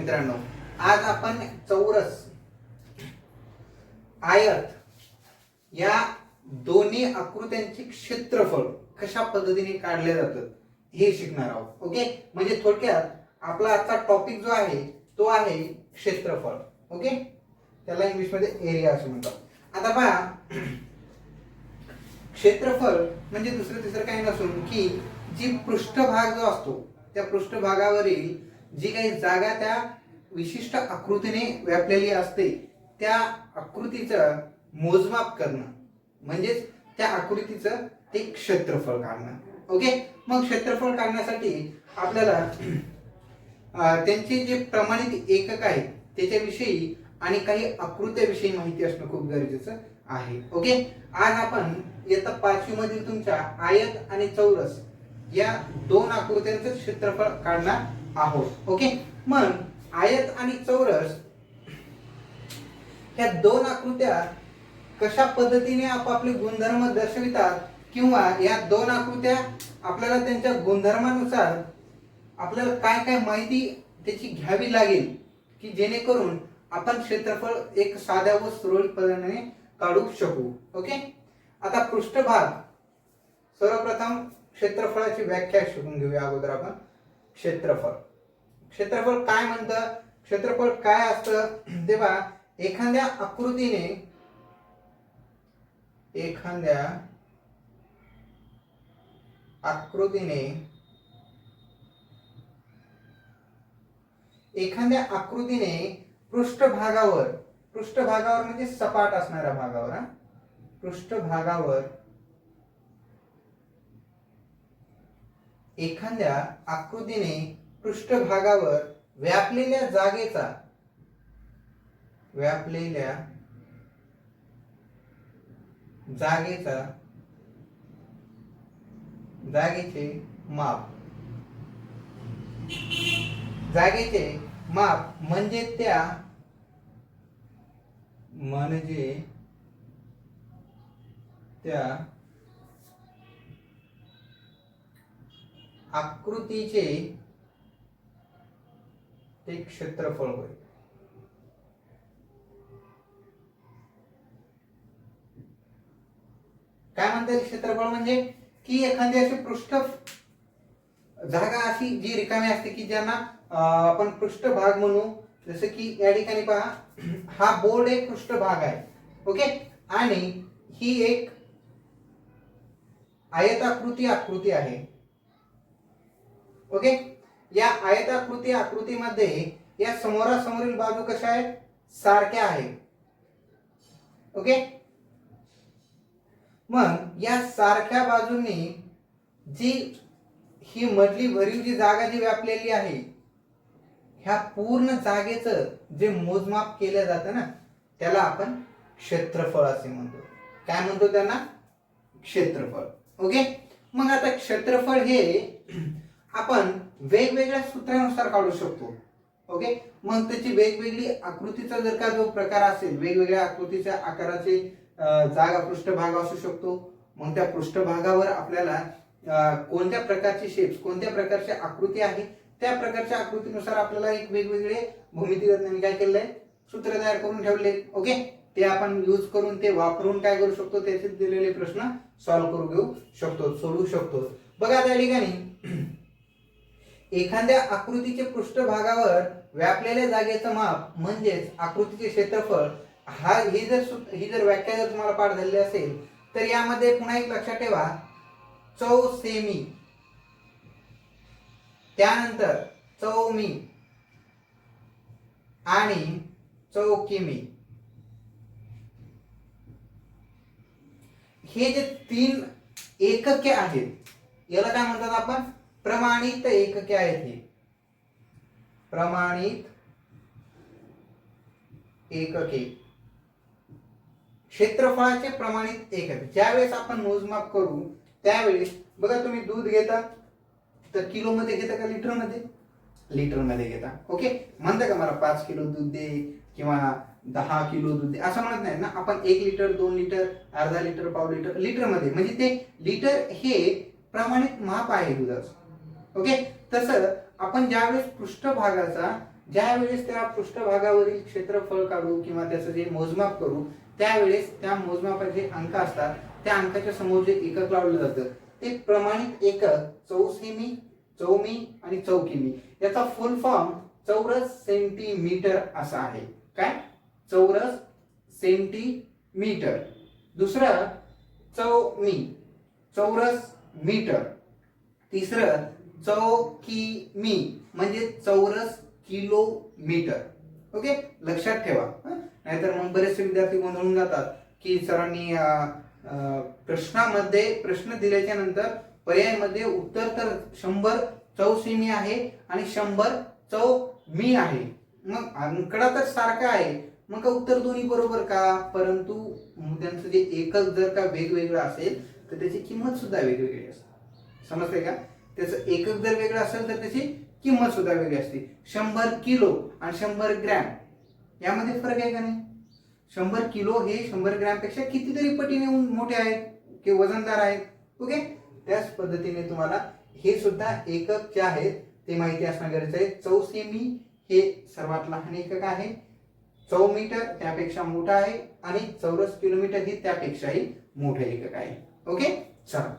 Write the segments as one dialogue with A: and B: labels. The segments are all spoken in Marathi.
A: मित्रांनो, आज आपण चौरस, आयत या दोन्ही आकृत्यांचे क्षेत्रफळ कशा पद्धतीने काढले जातात हे शिकणार आहोत. ओके, म्हणजे थोडक्यात आपला आजचा टॉपिक जो आहे तो आहे क्षेत्रफळ. ओके, त्याला इंग्लिश मध्ये एरिया असं म्हणतात. आता पहा, क्षेत्रफळ म्हणजे दुसरं तिसरं काही नसून की जी पृष्ठभाग जो असतो त्या पृष्ठभागावरील जी काही जागा त्या विशिष्ट आकृतीने व्यापलेली असते त्या आकृतीचं मोजमाप करणं म्हणजेच त्या आकृतीचं ते क्षेत्रफळ काढणं. ओके, मग क्षेत्रफळ काढण्यासाठी आपल्याला त्यांचे जे प्रमाणित एकक आहेत त्याच्याविषयी आणि काही आकृत्याविषयी माहिती असणं खूप गरजेचं आहे. ओके, आज आपण इयत्ता 5वी मधील तुमच्या आयत आणि चौरस या दोन आकृत्यांचं क्षेत्रफळ काढणार आहोत. ओके, मग आयत आणि चौरस ह्या दोन आकृत्या कशा पद्धतीने आपापले गुणधर्म दर्शवितात किंवा या दोन आकृत्या आपल्याला त्यांच्या गुणधर्मानुसार आपल्याला काय काय माहिती त्याची घ्यावी लागेल की जेणेकरून आपण क्षेत्रफळ एक साध्या व सुरळीत पद्धतीने काढू शकू. ओके, आता पृष्ठभाग, सर्वप्रथम क्षेत्रफळाची व्याख्या शिकून घेऊया अगोदर आपण. क्षेत्रफळ काय म्हणतं, क्षेत्रफळ काय असतं तेव्हा एखाद्या आकृतीने पृष्ठभागावर म्हणजे सपाट असणाऱ्या भागावर, पृष्ठभागावर एखाद्या आकृतीने पृष्ठभागावर व्यापलेल्या जागेचे माप म्हणजे त्या आकृतीचे ते क्षेत्रफळ होय. काय म्हणतात क्षेत्रफळ म्हणजे की एखादी अशी पृष्ठ जागा अशी जी रिकामी असते की ज्यांना आपण पृष्ठभाग म्हणू. जसं की या ठिकाणी पहा, हा बोर्ड एक पृष्ठभाग आहे. ओके, आणि ही एक आयताकृती आहे. ओके, या आयताकृतीमध्ये या समोरासमोरील बाजू कशा आहेत, सारख्या आहेत. ओके, मग या सारख्या बाजूंनी जी ही मधली भरीव जी जागा जी व्यापलेली आहे ह्या पूर्ण जागेचं जे मोजमाप केलं जातं ना त्याला आपण क्षेत्रफळ असे म्हणतो. काय म्हणतो त्यांना, क्षेत्रफळ. ओके, मग आता क्षेत्रफळ हे आपण वेगवेगळ्या सूत्रानुसार काढू शकतो. ओके, मग त्याची वेगवेगळी आकृतीचा जर का जो प्रकार असेल, वेगवेगळ्या आकृतीच्या आकाराचे जागा पृष्ठभाग असू शकतो. मग त्या पृष्ठभागावर आपल्याला कोणत्या प्रकारचे शेप्स, कोणत्या प्रकारची आकृती आहे त्या प्रकारच्या आकृतीनुसार आपल्याला एक वेगवेगळे भूमितीज्ञांनी काय केलंय, सूत्र तयार करून ठेवले. ओके, ते आपण यूज करून ते वापरून काय करू शकतो, त्याचे दिलेले प्रश्न सॉल्व्ह करू घेऊ शकतो, सोडवू शकतो. बघा त्या ठिकाणी एखाद्या आकृतीचे पृष्ठभागावर व्यापलेल्या जागेचं माप म्हणजेच आकृतीचे क्षेत्रफळ ही जर व्याख्या जर तुम्हाला पाठ झालेली असेल तर यामध्ये पुन्हा एक लक्षात ठेवा, चौसेमी, त्यानंतर चौमी आणि चौकिमी हे जे 3 एकके आहेत याला काय म्हणतात आपण, प्रमाणित एकके आहेत. हे प्रमाणित एकके, क्षेत्रफळाचे प्रमाणित एकक. ज्यावेळेस आपण मोजमाप करू त्यावेळेस बघा, तुम्ही दूध घेता तर किलो मध्ये घेता का लिटर मध्ये, लिटर मध्ये घेता. ओके, म्हणता का मला 5 किलो दूध दे किंवा 10 किलो दूध दे असं म्हणत नाही ना आपण. 1 लिटर, 2 लिटर, अर्धा लिटर, पाव लिटर, लिटर मध्ये. म्हणजे ते लिटर हे प्रमाणित माप आहे दुधाचं. ओके, तसं आपण ज्यावेळेस पृष्ठभागाचा ज्या वेळेस त्या पृष्ठभागावरील क्षेत्रफळ काढू किंवा त्याचं जे मोजमाप करू त्यावेळेस त्या मोजमापाचे अंक असतात त्या अंकाच्या समोर जे एकक लावलं जातं ते प्रमाणित एकक चौसेमी, चौमी आणि चौकिमी याचा फुल फॉर्म चौरस सेंटीमीटर असा आहे. काय? चौरस सेंटीमीटर. दुसरं चौमी, चौरस मीटर. तिसरं चौकिमी म्हणजे चौरस किलोमीटर. ओके, लक्षात ठेवा. नाहीतर मग बरेचसे विद्यार्थी गोंधळून जातात की सरांनी प्रश्नामध्ये प्रश्न दिल्याच्या नंतर पर्यायामध्ये उत्तर तर 100 चौसेमी आहे आणि 100 चौमी आहे. मग आकडा तर सारखा आहे, मग उत्तर दोन्ही बरोबर का? परंतु त्यांचं जे एकक जर का वेगवेगळं असेल तर त्याची किंमत सुद्धा वेगवेगळी असते. समजते का? त्याचं एकक जर वेगळं असेल तर त्याची किंमत सुद्धा वेगळी असते. 100 किलो आणि 100 ग्रॅम यामध्ये फरक आहे का नाही? 100 किलो हे 100 ग्रॅम पेक्षा कितीतरी पटीने मोठे आहेत की वजनदार आहेत. ओके, त्याच पद्धतीने तुम्हाला हे सुद्धा एकक जे आहेत ते माहिती असणं गरजेचं आहे. चौसेमी हे सर्वात लहान एकक आहे, चौमीटर त्यापेक्षा मोठा आहे आणि चौरस किलोमीटर ही त्यापेक्षाही मोठं एकक आहे. ओके, चला,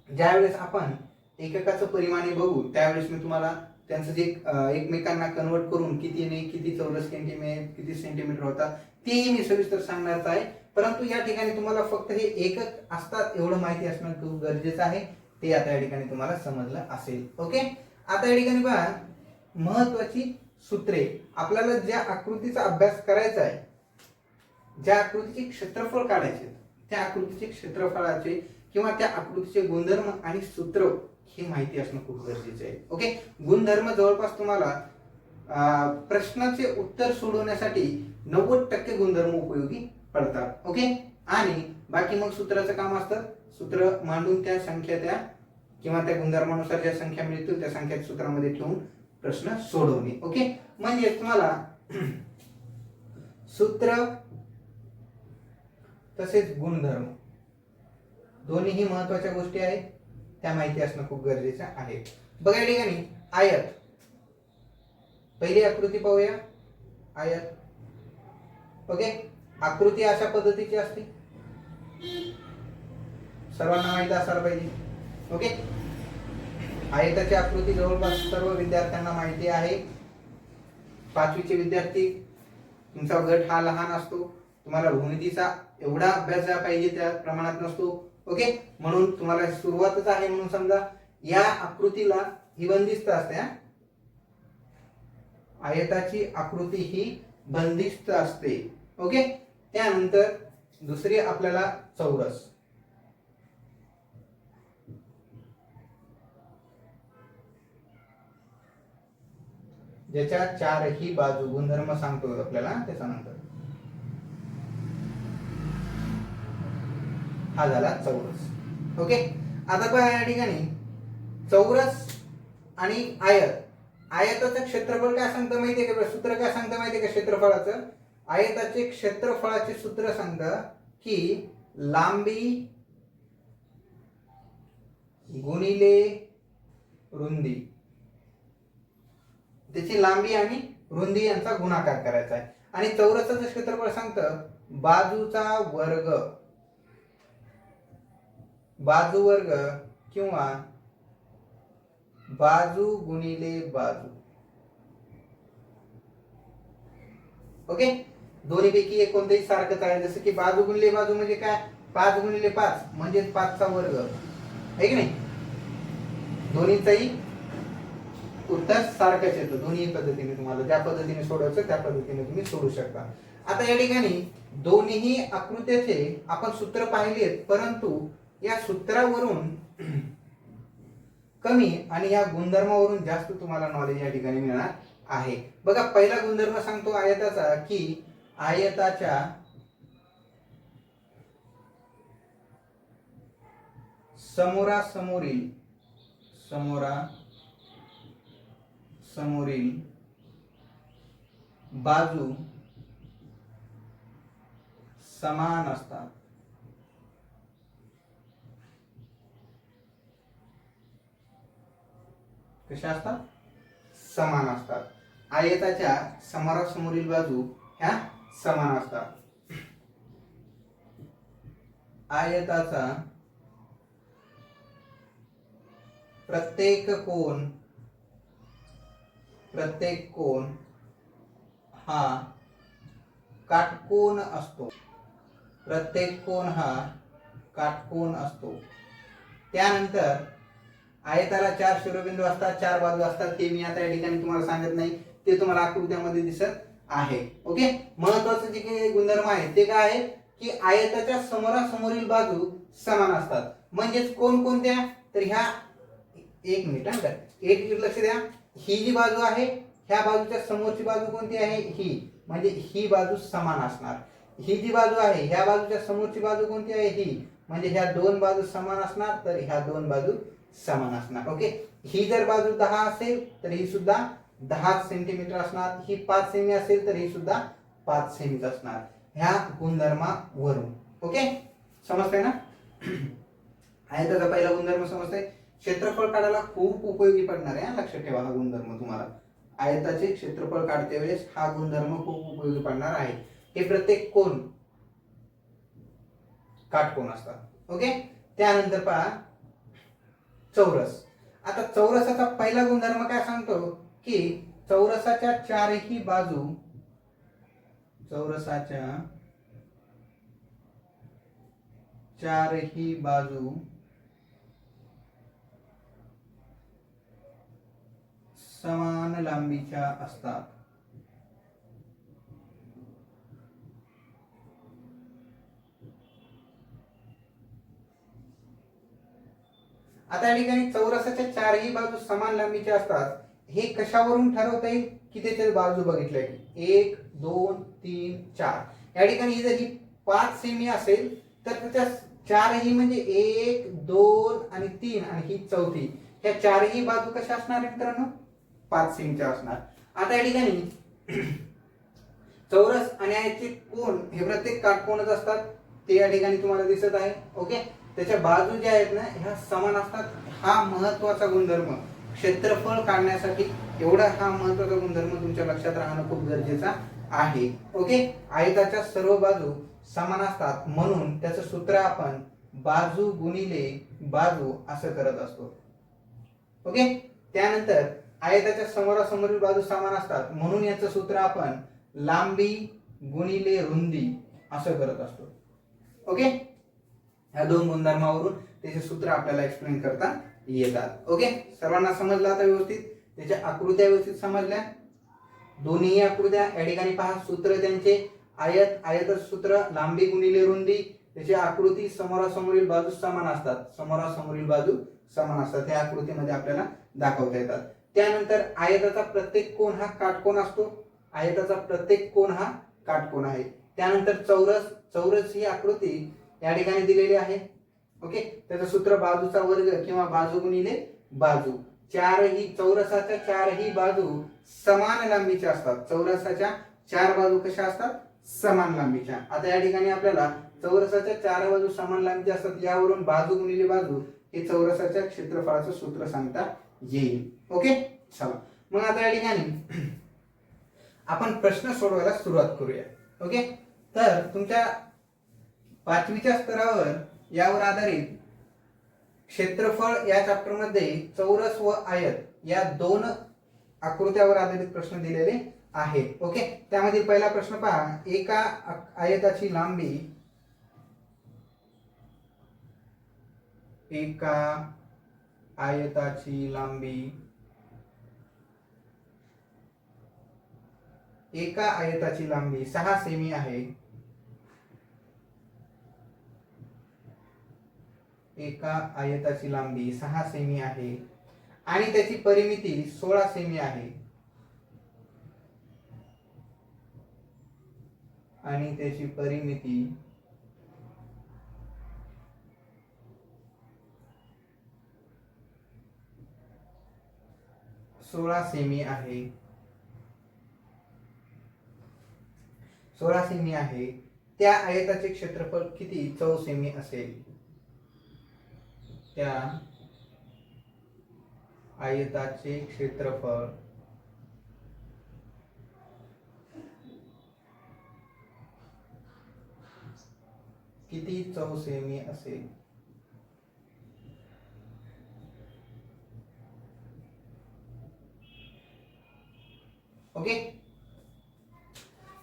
A: ज्यावेळेस आपण एककाचं परिमाणे बघू त्यावेळेस मी तुम्हाला त्यांचं जे एकमेकांना कन्वर्ट करून किती चौरस सेंटीमीटर किती सेंटीमीटर होता तेही मी सविस्तर सांगणार आहे. परंतु या ठिकाणी तुम्हाला फक्त हे एकक असतात एवढं माहिती असणं खूप गरजेचं आहे. ते आता या ठिकाणी तुम्हाला समजलं असेल. ओके, आता या ठिकाणी पहा महत्वाची सूत्रे. आपल्याला ज्या आकृतीचा अभ्यास करायचा आहे, ज्या आकृतीचे क्षेत्रफळ काढायचे त्या आकृतीचे क्षेत्रफळाचे किंवा त्या आकृतीचे गुणधर्म आणि सूत्र ही माहिती असणं खूप गरजेचं आहे. ओके, गुणधर्म जवळपास तुम्हाला प्रश्नाचे उत्तर सोडवण्यासाठी 90% गुणधर्म उपयोगी पडतात. ओके, आणि बाकी मग सूत्राचं काम असतं. सूत्र मांडून त्या संख्या त्या किंवा त्या गुणधर्मानुसार ज्या संख्या मिळतील त्या संख्या सूत्रामध्ये ठेवून प्रश्न सोडवणे. ओके, म्हणजे तुम्हाला सूत्र तसेच गुणधर्म दोन्हीही महत्वाच्या गोष्टी आहेत, त्या माहिती असणं खूप गरजेचं आहे. बघा या ठिकाणी आयत, पहिली आकृती पाहूया. आयत. ओके, आकृती अशा पद्धतीची असते, सर्वांना माहिती असायला पाहिजे. ओके, आयताची आकृती जवळपास सर्व विद्यार्थ्यांना माहिती आहे. 5वीचे विद्यार्थी, तुमचा गट हा लहान असतो, तुम्हाला भूमितीचा एवढा अभ्यास झाला पाहिजे त्या प्रमाणात नसतो. ओके, म्हणून तुम्हाला सुरुवातच आहे म्हणून समजा या आकृतीला ही बंदिस्त असते. आयताची आकृती ही बंदिस्त असते. ओके, त्यानंतर दुसरी आपल्याला चौरस. ज्याच्या चारही बाजू गुणधर्म सांगतो आपल्याला त्याच्यानंतर हा झाला चौरस. ओके, आता पहा या ठिकाणी चौरस आणि आयत. आयताचं क्षेत्रफळ काय सांगतं माहितीये का? सूत्र काय सांगतं माहितीये का क्षेत्रफळाचं? आयताचे क्षेत्रफळाचे सूत्र सांगतं की लांबी गुणिले रुंदी. त्याची लांबी आणि रुंदी यांचा गुणाकार करायचा आहे. आणि चौरसाचं क्षेत्रफळ सांगतं बाजूचा वर्ग, बाजू वर्ग किंवा बाजू गुणिले बाजू. ओके, दोन्हीपैकी एक कोणतेही सारखंच आहे. जसं की बाजू गुणिले बाजू म्हणजे काय? 5 गुणिले 5 म्हणजे 5चा वर्ग आहे की नाही? दोन्हीचंही उत्तर सारखंच येतं. दोन्ही पद्धतीने तुम्हाला ज्या पद्धतीने सोडवायचं त्या पद्धतीने तुम्ही सोडू शकता. आता या ठिकाणी दोन्ही आकृत्याचे आपण सूत्र पाहिलेत, परंतु या सूत्रावरून कमी आणि या गुणधर्मावरून जास्त तुम्हाला नॉलेज या ठिकाणी मिळणार आहे. बघा, पहिला गुणधर्म सांगतो आयताचा की आयताच्या समोरासमोरील बाजू समान असतात. कशा असतात? समान असतात. आयताच्या समोरासमोरील बाजू ह्या समान असतात. आयताचा प्रत्येक कोन हा काटकोन असतो. प्रत्येक कोन हा काटकोन असतो. त्यानंतर आयताला 4 शिरोबिंदू असतात, 4 बाजू असतात. ते मी आता या ठिकाणी तुम्हाला सांगत नाही, ते तुम्हाला आकृत्यामध्ये दिसत आहे. ओके. महत्वाचं जे काही गुणधर्म आहे ते काय आहे की आयताच्या समोरासमोरील बाजू समान असतात. म्हणजेच कोणकोणत्या, तर ह्या एक मिनिट एक लक्ष द्या. ही जी बाजू आहे ह्या बाजूच्या समोरची बाजू कोणती आहे, ही, म्हणजे ही बाजू समान असणार. ही जी बाजू आहे ह्या बाजूच्या समोरची बाजू कोणती आहे, ही, म्हणजे ह्या दोन बाजू समान असणार, तर ह्या दोन बाजू समान असणार. ओके. ही जर बाजू 10 असेल तर ही सुद्धा 10 सेंटीमीटर असणार. ही 5 सेमी असेल तर ही सुद्धा 5 सेमीच असणार, ह्या गुणधर्मावरून. ओके, समजतंय ना? आयताचा पहिला गुणधर्म समजतंय. क्षेत्रफळ काढायला खूप उपयोगी पडणार आहे, लक्षात ठेवा हा गुणधर्म तुम्हाला. आयताचे क्षेत्रफळ काढते वेळेस हा गुणधर्म खूप उपयोगी पडणार आहे. हे प्रत्येक कोन काटकोन असतात. ओके. त्यानंतर पहा चौरस. आता चौरसाचा पहिला गुणधर्म काय सांगतो की चौरसाच्या चारही बाजू समान लांबीच्या असतात. आता या ठिकाणी चौरसाच्या चारही बाजू समान लांबीच्या असतात. हे कशावरून ठरवता येईल की त्याच्या बाजू बघितल्या की 1 2 3 4. या ठिकाणी जर ही 5 सेमी असेल तर त्याच्या चारही म्हणजे 1 2 आणि 3 आणि ही चौथी, ह्या चारही बाजू कशा असणार मित्रांनो, 5 सेमीच्या असणार. आता या ठिकाणी चौरस आणि याचे कोन हे प्रत्येक काटकोनच असतात, ते या ठिकाणी तुम्हाला दिसत आहे. ओके. त्याच्या बाजू ज्या आहेत ना ह्या समान असतात. हा महत्वाचा गुणधर्म क्षेत्रफळ काढण्यासाठी, एवढा हा महत्वाचा गुणधर्म तुमच्या लक्षात राहणं खूप गरजेचं आहे. ओके. आयताच्या सर्व बाजू समान असतात म्हणून त्याचं सूत्र आपण बाजू गुणिले बाजू असं करत असतो. ओके. त्यानंतर आयताच्या समोरासमोरील बाजू समान असतात म्हणून याचं सूत्र आपण लांबी गुणिले रुंदी असं करत असतो. ओके. ह्या दोन गुणधर्मावरून त्याचे सूत्र आपल्याला एक्सप्लेन करता येतात. ओके. सर्वांना समजलं आता व्यवस्थित? त्याच्या आकृत्या व्यवस्थित समजल्या? दोन्ही आकृत्या या ठिकाणी पहा, सूत्र त्यांचे आयताचं सूत्र लांबी गुणिले रुंदी, त्याची आकृती समोरासमोरील बाजू समान असतात. समोरासमोरील बाजू समान असतात, ह्या आकृतीमध्ये आपल्याला दाखवता येतात. त्यानंतर आयताचा प्रत्येक कोन हा काटकोन असतो. आयताचा प्रत्येक कोन हा काटकोन आहे. त्यानंतर चौरस ही आकृती या ठिकाणी दिलेली आहे. ओके. त्याचं सूत्र बाजूचा वर्ग किंवा बाजू गुणिले बाजू. चौरसाच्या चारही बाजू समान लांबीच्या असतात. चौरसाच्या 4 बाजू कशा असतात, समान लांबीच्या. आता या ठिकाणी आपल्याला चौरसाच्या 4 बाजू समान लांबीच्या असतात, यावरून बाजू गुणिले बाजू हे चौरसाच्या क्षेत्रफळाचं सूत्र सांगता येईल. ओके. चला मग आता या ठिकाणी आपण प्रश्न सोडवायला सुरुवात करूया. ओके. तर तुमच्या 5वीच्या स्तरावर यावर आधारित क्षेत्रफळ या चॅप्टर मध्ये चौरस व आयत या दोन आकृत्यावर आधारित प्रश्न दिलेले आहेत. ओके. त्यामध्ये पहिला प्रश्न पहा, एका आयताची लांबी एका आयताची लांबी 6 सेमी आहे. एका आयताची लांबी 6 सेमी आहे आणि त्याची परिमिती 16 सेमी आहे. आणि त्याची परिमिती 16 सेमी आहे. 16 सेमी आहे. त्या आयताचे क्षेत्रफळ किती चौसेमी असेल? त्या आयताचे क्षेत्रफळ किती चौसेमी असेल? ओके,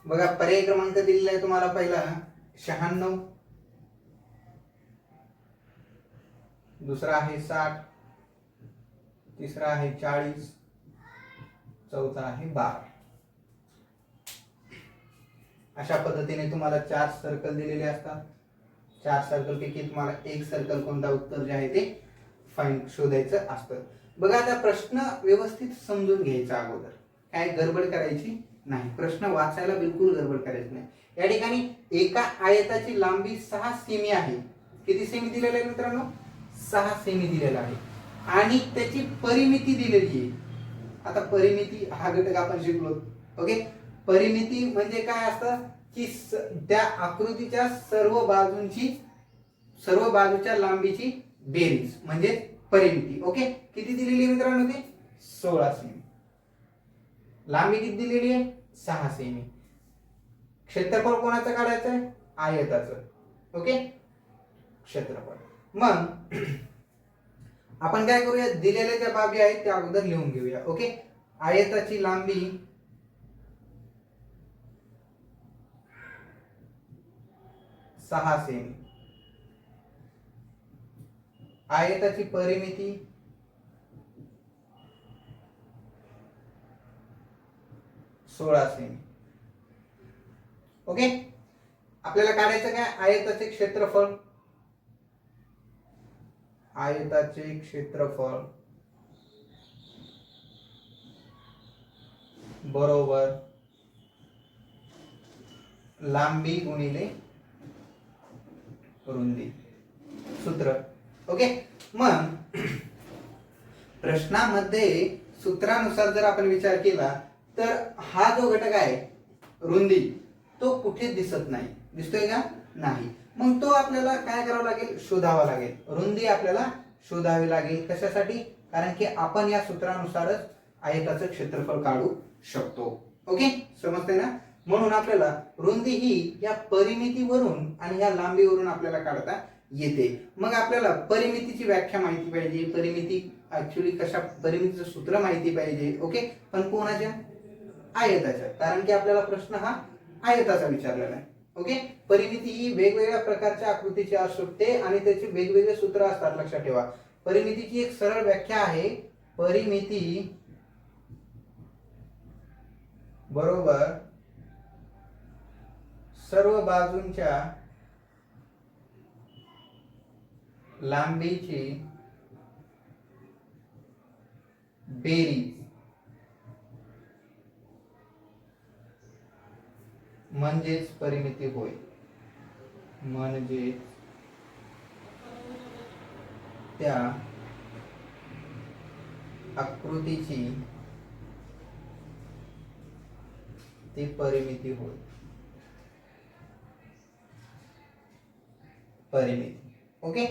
A: बघा पर्याय क्रमांक दिलेला आहे तुम्हाला. पहिला 96, दुसरा आहे 60, तिसरा आहे 40, चौथा आहे 12. अशा पद्धतीने तुम्हाला 4 सर्कल दिलेले असतात. 4 सर्कल पैकी तुम्हाला एक सर्कल कोणता उत्तर जे आहे ते फाइंड शोधायचं असतं. बघा आता प्रश्न व्यवस्थित समजून घ्यायचा अगोदर, काय गडबड करायची नाही. प्रश्न वाचायला बिलकुल गडबड करायची नाही. या ठिकाणी एका आयताची लांबी 6 सेमी आहे. किती सेमी दिलेला आहे मित्रांनो? 6 सेमी दिलेला आहे आणि त्याची परिमिती दिलेली आहे. आता परिमिती हा घटक आपण शिकलो. ओके, परिमिती म्हणजे काय असतं की त्या आकृतीच्या सर्व बाजूच्या लांबीची बेरीज म्हणजे परिमिती. ओके, किती दिलेली आहे मित्रांनो? ती 16 सेमी. लांबी किती दिलेली आहे? 6 सेमी. क्षेत्रफळ कोणाचं काढायचं आहे? आयताचं. ओके, क्षेत्रफळ. मग आपण काय करूया, दिलेल्या ज्या बाबी आहेत त्या अगोदर लिहून घेऊया. ओके, आयताची लांबी 6 सेमी, आयताची परिमिती 16 सेमी. ओके, आपल्याला काढायचं काय? आयताचे क्षेत्रफळ. आयताचे क्षेत्रफळ बरोबर लांबी गुणिले रुंदी, सूत्र. ओके, मग प्रश्नामध्ये सूत्रानुसार जर आपण विचार केला तर हा जो घटक आहे रुंदी, तो कुठे दिसत नाही. दिसतोय का? नाही. मग तो आपल्याला काय करावं लागेल? शोधावा लागेल. रुंदी आपल्याला शोधावी लागेल. कशासाठी? कारण की आपण या सूत्रानुसारच आयताचं क्षेत्रफळ काढू शकतो. ओके, समजतंय ना? म्हणून आपल्याला रुंदी ही या परिमितीवरून आणि या लांबीवरून आपल्याला काढता येते. मग आपल्याला परिमितीची व्याख्या माहिती पाहिजे. परिमिती ऍक्च्युली परिमितीचं सूत्र माहिती पाहिजे. ओके, पण कोणाच्या? आयताच्या. कारण की आपल्याला प्रश्न हा आयताचा विचारलेला आहे. ओके, परिमिती ही वेगवेगळ्या प्रकारच्या आकृतीची असू शकते आणि त्याचे वेगवेगळे सूत्र असतात. लक्षात ठेवा, परिमितीची एक सरळ व्याख्या आहे. परिमिती बरोबर सर्व बाजूंच्या लांबीची बेरीज म्हणजेच परिमिती होय. म्हणजे त्या आकृतीची ती परिमिती होय. परिमिती. ओके,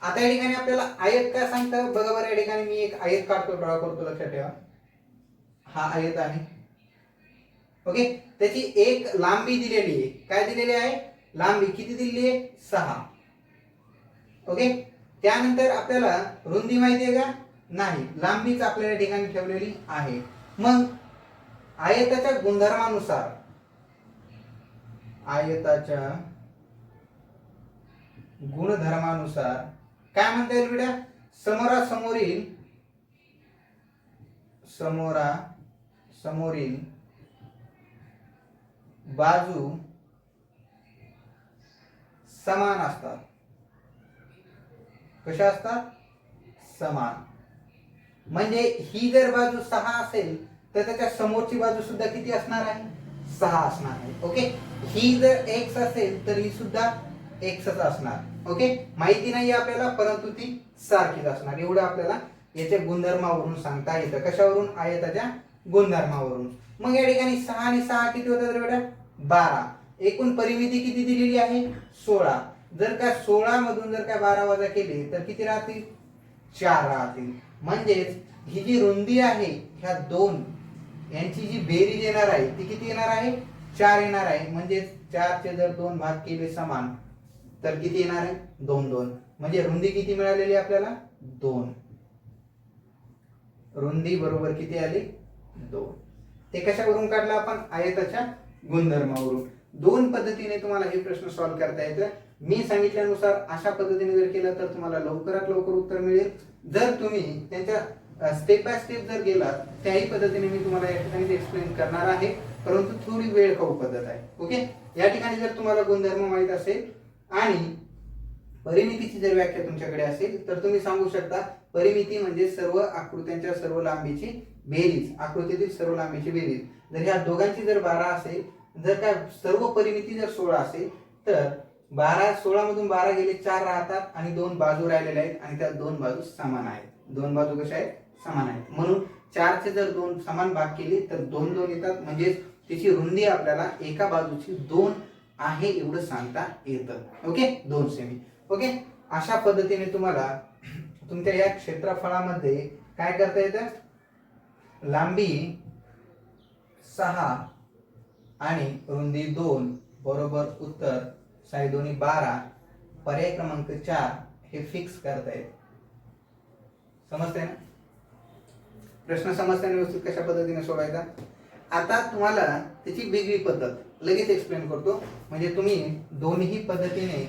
A: आता या ठिकाणी आपल्याला आयत काय सांगतं बघा बरं. या ठिकाणी मी एक आयत काढतो, ड्रॉ करतो. लक्षात ठेवा, हा आयत आहे. ओके, त्याची एक लांबी दिलेली आहे. काय दिलेली आहे? लांबी किती दिलेली आहे? 6. ओके, त्यानंतर आपल्याला रुंदी माहिती आहे का? नाही, लांबीच आपल्या या ठिकाणी ठेवलेली आहे. मग आयताच्या गुणधर्मानुसार काय म्हणता येईल बेटा? समोरासमोरील बाजू समान असतात. कशा असतात? समान. म्हणजे ही जर बाजू 6 असेल तर त्याच्या समोरची बाजू सुद्धा किती असणार आहे? 6 असणार आहे. ओके, ही जर x असेल तर ही सुद्धा xच असणार. ओके, माहिती नाही आपल्याला, परंतु ती सारखीच असणार. एवढं आपल्याला याच्या गुणधर्मावरून सांगता येतं. कशावरून? आयताच्या गुणधर्मावरून. मग या ठिकाणी 6 आणि 6 किती होतात बेटा? 12. एकूण परिमिती किती दिलेली आहे? 16. जर का 16 मधून जर का 12 वजा केले तर किती राहतील? 4 राहतील. म्हणजेच ही जी रुंदी आहे ह्या दोन यांची जी बेरीज येणार आहे ती किती येणार आहे? 4 येणार आहे. म्हणजेच 4 चे जर 2 भाग केले समान तर किती येणार आहे 2 2, म्हणजे रुंदी किती मिळालेली आपल्याला 2. रुंदी बरोबर किती आली 2. ते कशावरून काढलं आपण आयताच्या गुणधर्मावरून. 2 पद्धतीने तुम्हाला हे प्रश्न सॉल्व्ह करता येतं. मी सांगितल्यानुसार अशा पद्धतीने जर केलं तर तुम्हाला लवकरात लवकर उत्तर मिळेल. जर तुम्ही त्यांच्या स्टेप बाय स्टेप जर गेलात त्याही पद्धतीने मी तुम्हाला या ठिकाणी एक्सप्लेन करणार आहे, परंतु थोडी वेळ खाऊ पद्धत आहे. ओके, या ठिकाणी जर तुम्हाला गुणधर्म माहित असेल आणि परिमितीची जर व्याख्या तुमच्याकडे असेल तर तुम्ही सांगू शकता परिमिती म्हणजे सर्व आकृत्यांच्या सर्व लांबीची बेरीज, आकृतीतील सर्व लांबीची बेरीज. जर ह्या दोघांची जर 12 असेल, जर काय सर्व परिमिती जर 16 असेल तर 16 मधून 12 गेले 4 राहतात आणि 2 बाजू राहिलेल्या आहेत आणि त्या 2 बाजू समान आहेत. 2 बाजू कशा आहेत समान आहेत, म्हणून 4 चे जर 2 समान भाग केले तर 2 2 येतात, म्हणजे तिची रुंदी आपल्याला एका बाजूची 2 आहे एवढं सांगता येतं. Okay, 2 semi. ओके, अशा पद्धतीने तुम्हाला तुमच्या या क्षेत्रफळामध्ये काय करता येतं, लांबी 6 आणि रुंदी 2 बरोबर उत्तर 6 2 12, पर्याय क्रमांक 4 हे फिक्स करता येत. समजतंय ना? प्रश्न समजताना व्यवस्थित कशा पद्धतीने सोडवायचा. आता तुम्हाला त्याची वेगळी पद्धत लगेच एक्सप्लेन करतो, म्हणजे तुम्ही दोन्ही पद्धतीने